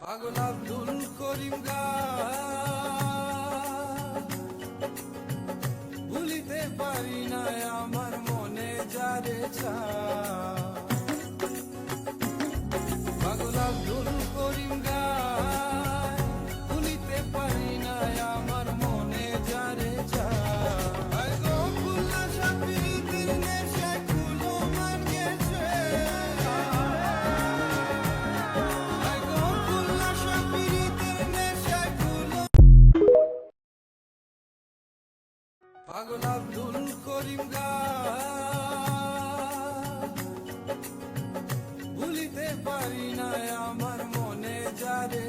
পাগল আব্দুল করিম ভুলিতে পারি না আমার মনে যারে পাগল আব্দুল করিম ভুলিতে পারি না আমার মনে যারে পাগল আব্দুল করিম ভুলিতে পারি না আমার মনে যারে